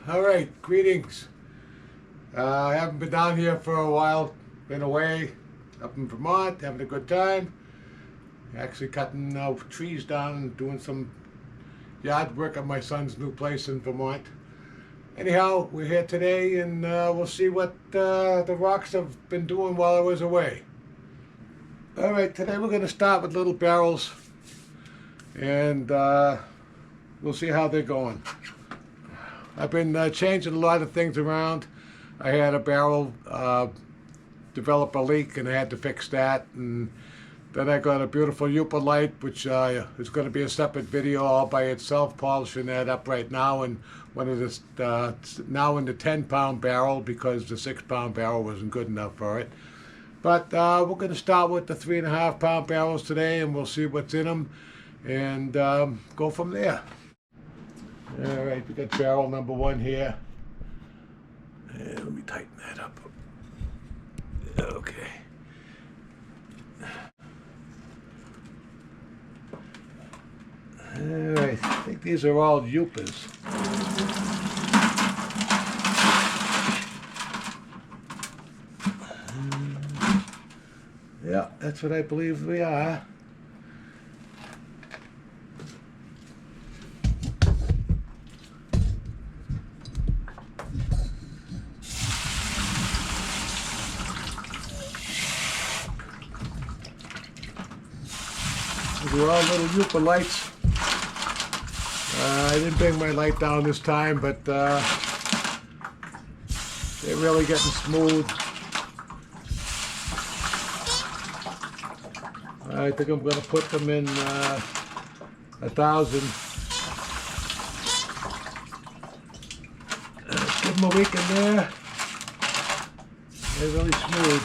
All right, greetings. I haven't been down here for a while. Been away up in Vermont, having a good time. Actually cutting trees down and doing some yard work at my son's new place in Vermont. Anyhow, we're here today and we'll see what the rocks have been doing while I was away. All right, today we're going to start with little barrels and we'll see how they're going. I've been changing a lot of things around. I had a barrel develop a leak and I had to fix that, and then I got a beautiful Eupolite, which is going to be a separate video all by itself, polishing that up right now, and one of this now in the 10-pound barrel because the 6-pound barrel wasn't good enough for it. But we're going to start with the 3.5-pound barrels today, and we'll see what's in them and go from there. All right, we got barrel number 1 here. And let me tighten that up. Okay. All right, I think these are all Eupas. Yeah, that's what I believe we are. These are all little Eupolites. I didn't bring my light down this time, but they're really getting smooth. I think I'm going to put them in 1,000. Give them a week in there. They're really smooth.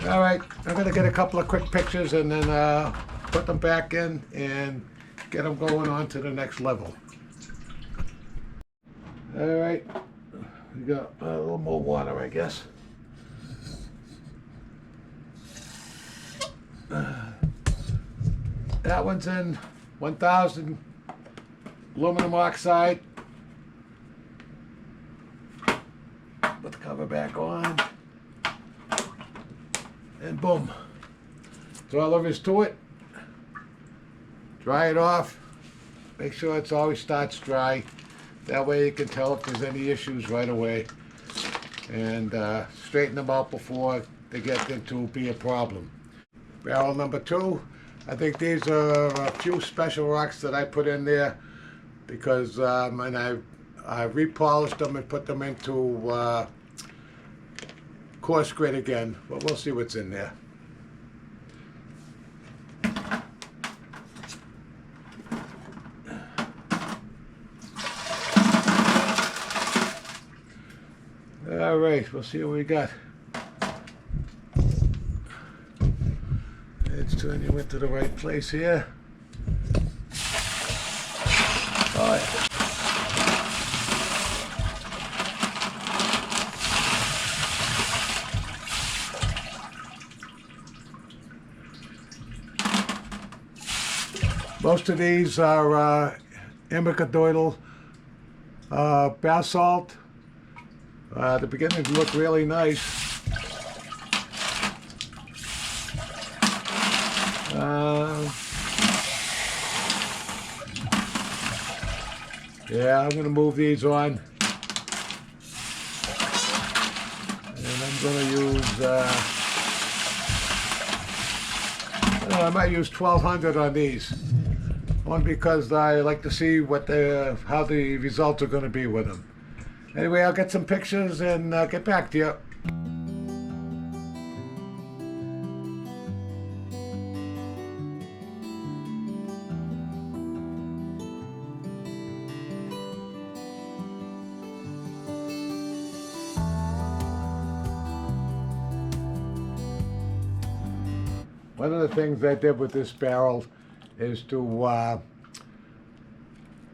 All right, I'm going to get a couple of quick pictures and then put them back in and get them going on to the next level. All right, we got a little more water, I guess. That one's in 1,000 aluminum oxide. Put the cover back on. And boom. That's all there is to it. Dry it off. Make sure it always starts dry. That way you can tell if there's any issues right away. And straighten them out before they get into be a problem. Barrel number 2. I think these are a few special rocks that I put in there because and I repolished them and put them into coarse grit again, but we'll see what's in there. All right, we'll see what we got. Let's turn you into the right place here. Oh, yeah. Most of these are amicrodoidal basalt. The beginnings look really nice. Yeah, I'm going to move these on. And I'm going to use, I might use 1,200 on these. One, because I like to see what how the results are going to be with them. Anyway, I'll get some pictures and get back to you. One of the things I did with this barrel is to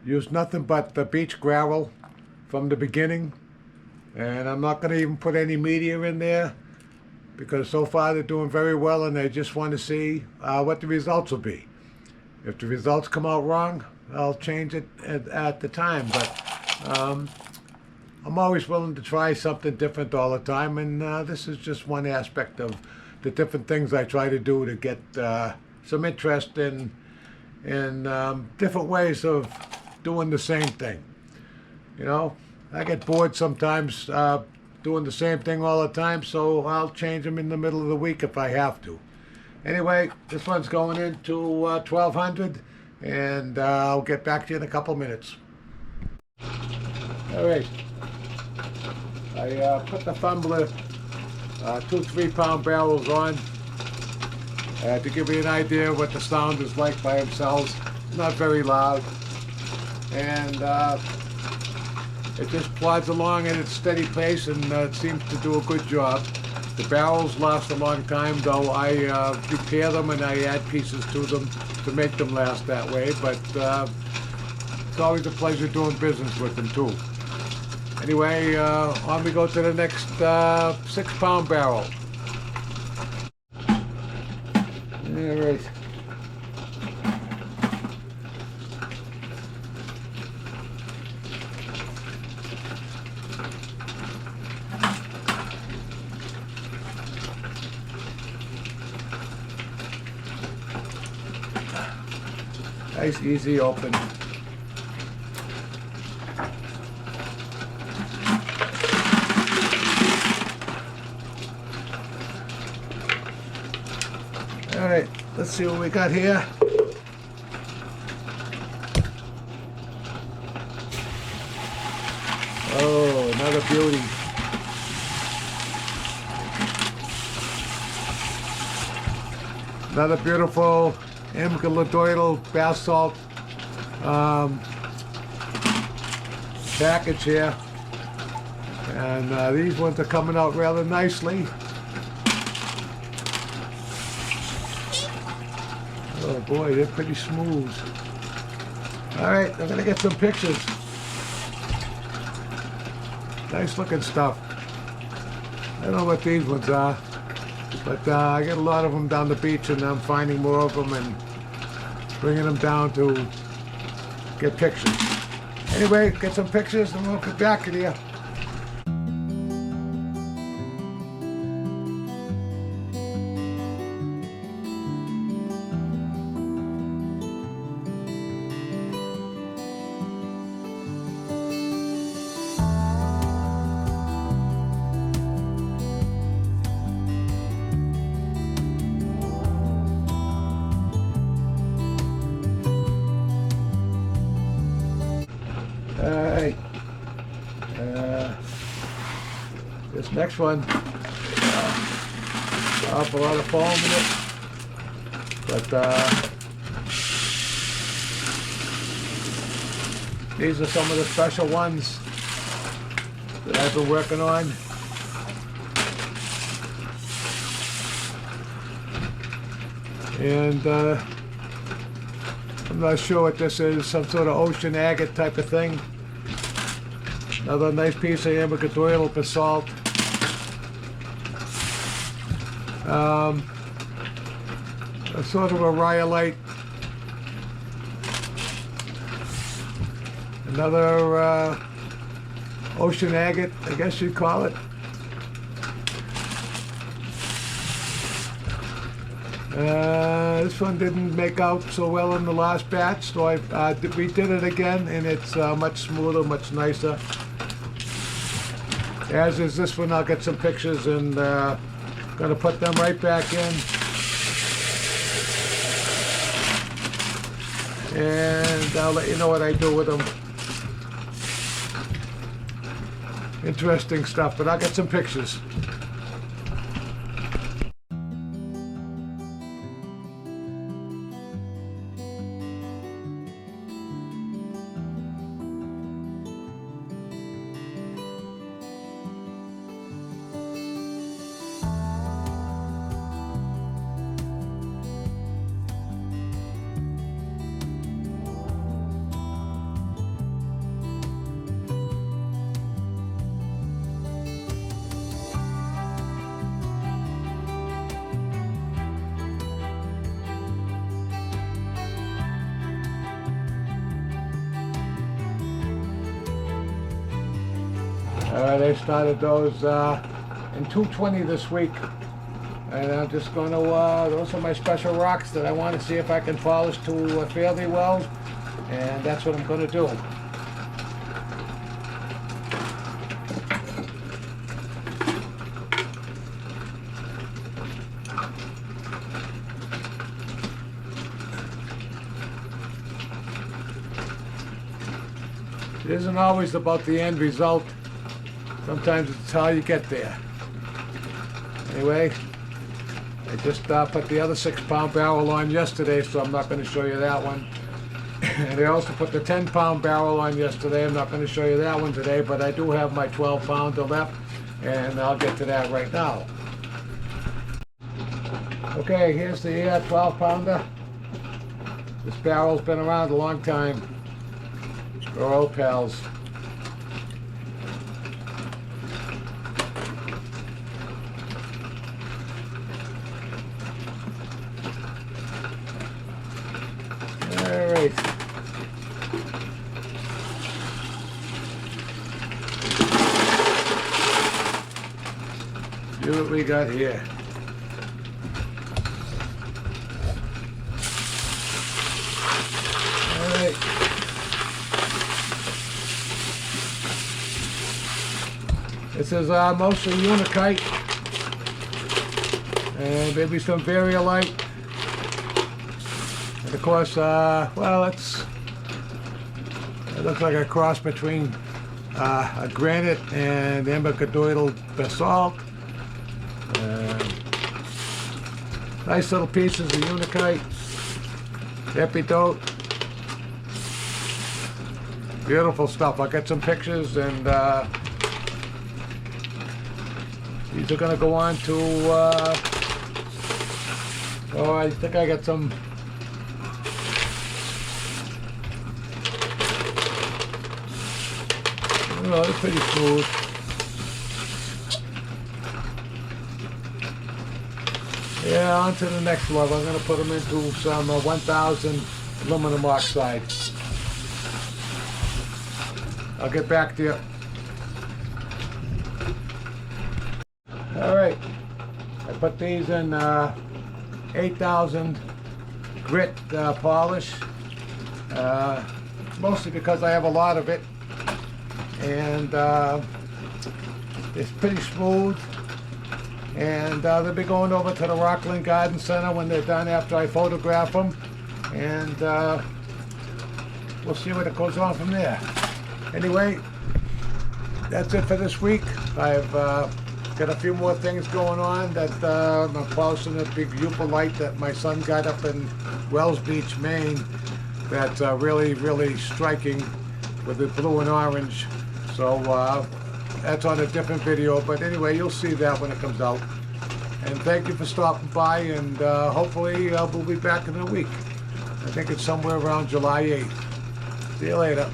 use nothing but the beach gravel from the beginning, and I'm not going to even put any media in there because so far they're doing very well and I just want to see what the results will be. If the results come out wrong, I'll change it at the time, but Um, I'm always willing to try something different all the time, and this is just one aspect of the different things I try to do to get some interest in different ways of doing the same thing. You know, I get bored sometimes doing the same thing all the time, so I'll change them in the middle of the week if I have to. Anyway, this one's going into 1200, and I'll get back to you in a couple minutes. All right. I put the Fumbler 2 3-pound barrels on to give you an idea of what the sound is like by themselves. Not very loud, and it just plods along at its steady pace, and it seems to do a good job. The barrels last a long time, though I repair them and I add pieces to them to make them last that way, but it's always a pleasure doing business with them too. Anyway, on we go to the next 6-pound barrel. All right. Nice, easy open. All right, let's see what we got here. Oh, another beauty. Another beautiful amygdaloidal bath salt package here. And these ones are coming out rather nicely. Oh boy, they're pretty smooth. Alright, I'm gonna get some pictures. Nice looking stuff. I don't know what these ones are, but I get a lot of them down the beach, and I'm finding more of them and bringing them down to get pictures. Anyway, get some pictures and we'll get back to you. Alright, this next one, awful lot of foam in it, but these are some of the special ones that I've been working on. And I'm not sure what this is, some sort of ocean agate type of thing. Another nice piece of amygdaloidal basalt. A sort of a rhyolite. Another ocean agate, I guess you'd call it. This one didn't make out so well in the last batch, so I redid it again, and it's much smoother, much nicer. As is this one. I'll get some pictures and gonna put them right back in. And I'll let you know what I do with them. Interesting stuff, but I'll get some pictures. They started those in 220 this week. And I'm just going to, those are my special rocks that I want to see if I can polish to fairly well. And that's what I'm going to do. It isn't always about the end result. Sometimes it's how you get there. Anyway, I just put the other 6-pound barrel on yesterday, so I'm not going to show you that one. And I also put the 10-pound barrel on yesterday. I'm not going to show you that one today, but I do have my 12-pounder left, and I'll get to that right now. Okay, here's the 12-pounder. This barrel's been around a long time. We're old pals. Alright. See what we got here. Alright. This is mostly Unikite and maybe some Variolite. And of course, well, it looks like a cross between a granite and ambergranite basalt. Nice little pieces of Unikite, Epidote. Beautiful stuff. I'll get some pictures, and these are going to go on to, oh, I think I got some. Oh, they're pretty smooth. Yeah, on to the next level. I'm going to put them into some 1000 aluminum oxide. I'll get back to you. Alright, I put these in 8000 grit polish, mostly because I have a lot of it, and it's pretty smooth, and they'll be going over to the Rockland Garden Center when they're done after I photograph them, and we'll see what it goes on from there. Anyway, that's it for this week. I've got a few more things going on that I'm polishing a big Upalite that my son got up in Wells Beach, Maine. That's really, really striking with the blue and orange. So that's on a different video, but anyway, you'll see that when it comes out. And thank you for stopping by, and hopefully we'll be back in a week. I think it's somewhere around July 8th. See you later.